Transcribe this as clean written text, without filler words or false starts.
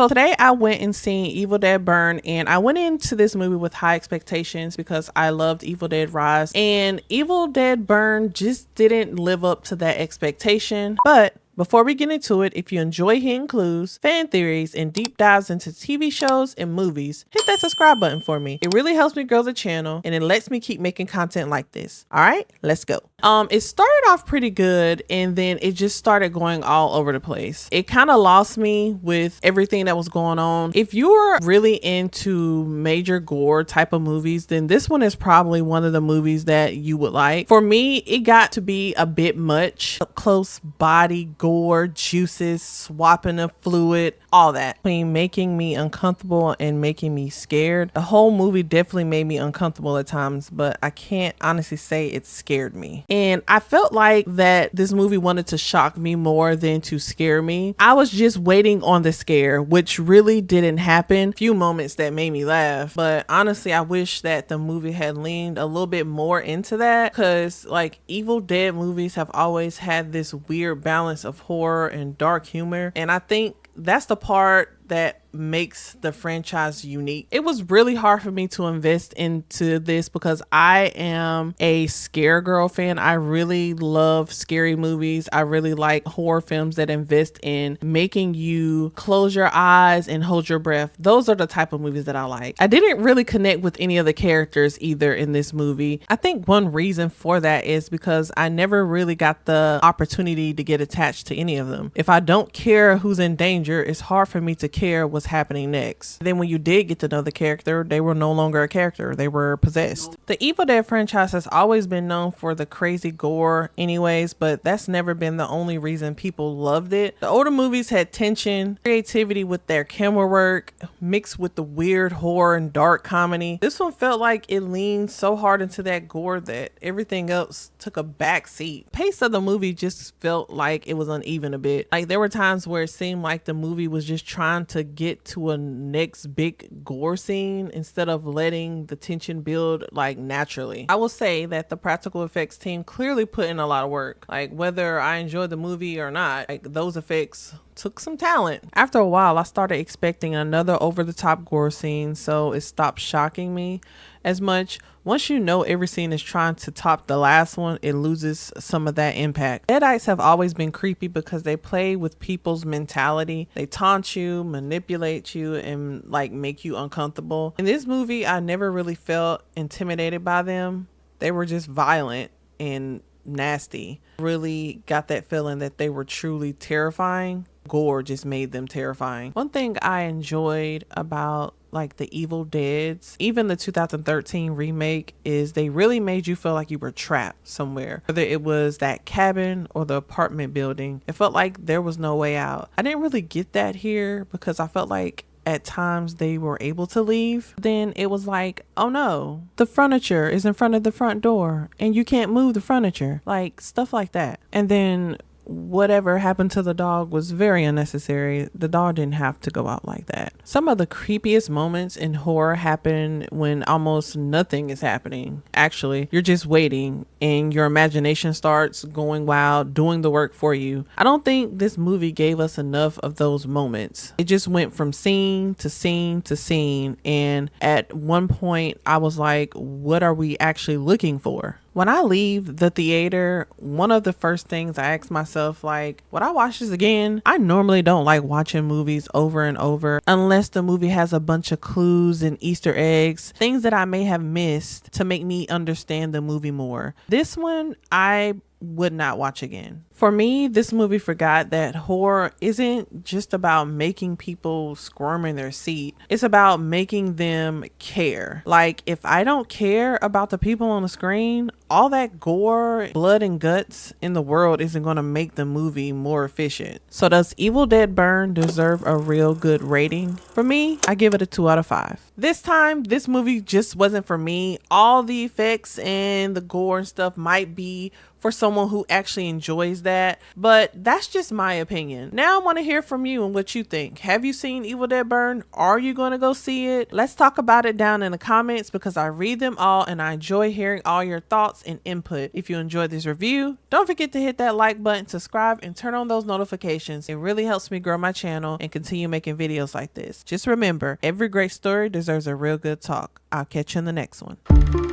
So today I went and seen Evil Dead Burn, and I went into this movie with high expectations because I loved Evil Dead Rise, and Evil Dead Burn just didn't live up to that expectation. But before we get into it, if you enjoy hearing clues, fan theories, and deep dives into TV shows and movies, hit that subscribe button for me. It really helps me grow the channel and it lets me keep making content like this. All right, let's go. It started off pretty good and then it just started going all over the place. It kind of lost me with everything that was going on. If you're really into major gore type of movies, then this one is probably one of the movies that you would like. For me, it got to be a bit much. Up close body gore, juices, swapping of fluid, all that. Between making me uncomfortable and making me scared. The whole movie definitely made me uncomfortable at times, but I can't honestly say it scared me. And I felt like that this movie wanted to shock me more than to scare me. I was just waiting on the scare, which really didn't happen. Few moments that made me laugh, but honestly, I wish that the movie had leaned a little bit more into that, because like Evil Dead movies have always had this weird balance of horror and dark humor, and I think that's the part that makes the franchise unique. It was really hard for me to invest into this because I am a scare girl fan. I really love scary movies. I really like horror films that invest in making you close your eyes and hold your breath. Those are the type of movies that I like. I didn't really connect with any of the characters either in this movie. I think one reason for that is because I never really got the opportunity to get attached to any of them. If I don't care who's in danger, it's hard for me to care what's happening next. Then when you did get to know the character, they were no longer a character. They were possessed. The Evil Dead franchise has always been known for the crazy gore anyways, but that's never been the only reason people loved it. The older movies had tension, creativity with their camera work, mixed with the weird horror and dark comedy. This one felt like it leaned so hard into that gore that everything else took a back seat. Pace of the movie just felt like it was uneven a bit. Like there were times where it seemed like the movie was just trying to get to a next big gore scene instead of letting the tension build like naturally. I will say that the practical effects team clearly put in a lot of work. Like whether I enjoyed the movie or not, like those effects took some talent. After a while, I started expecting another over-the-top gore scene, so it stopped shocking me as much. Once you know every scene is trying to top the last one, it loses some of that impact. Deadites have always been creepy because they play with people's mentality. They taunt you, manipulate you, and like make you uncomfortable. In this movie, I never really felt intimidated by them. They were just violent and nasty. Really got that feeling that they were truly terrifying. Gore just made them terrifying. One thing I enjoyed about like the Evil Deads, even the 2013 remake, is they really made you feel like you were trapped somewhere. Whether it was that cabin or the apartment building, it felt like there was no way out. I didn't really get that here because I felt like at times they were able to leave. Then it was like, oh no, the furniture is in front of the front door and you can't move the furniture, like stuff like that. And then whatever happened to the dog was very unnecessary. The dog didn't have to go out like that. Some of the creepiest moments in horror happen when almost nothing is happening. Actually, you're just waiting and your imagination starts going wild, doing the work for you. I don't think this movie gave us enough of those moments. It just went from scene to scene to scene, and at one point I was like, what are we actually looking for? When I leave the theater, one of the first things I ask myself, like, would I watch this again? I normally don't like watching movies over and over unless the movie has a bunch of clues and Easter eggs, things that I may have missed to make me understand the movie more. This one, I would not watch again. For me, this movie forgot that horror isn't just about making people squirm in their seat. It's about making them care. Like, if I don't care about the people on the screen, all that gore, blood, and guts in the world isn't going to make the movie more efficient. So does Evil Dead Burn deserve a real good rating? For me, I give it a 2 out of 5. This time, this movie just wasn't for me. All the effects and the gore and stuff might be for someone who actually enjoys that, but that's just my opinion. Now I want to hear from you and what you think. Have you seen Evil Dead Burn? Are you going to go see it? Let's talk about it down in the comments because I read them all and I enjoy hearing all your thoughts thoughts and input. If you enjoyed this review, don't forget to hit that like button, subscribe, and turn on those notifications. It really helps me grow my channel and continue making videos like this. Just remember, every great story deserves a real good talk. I'll catch you in the next one.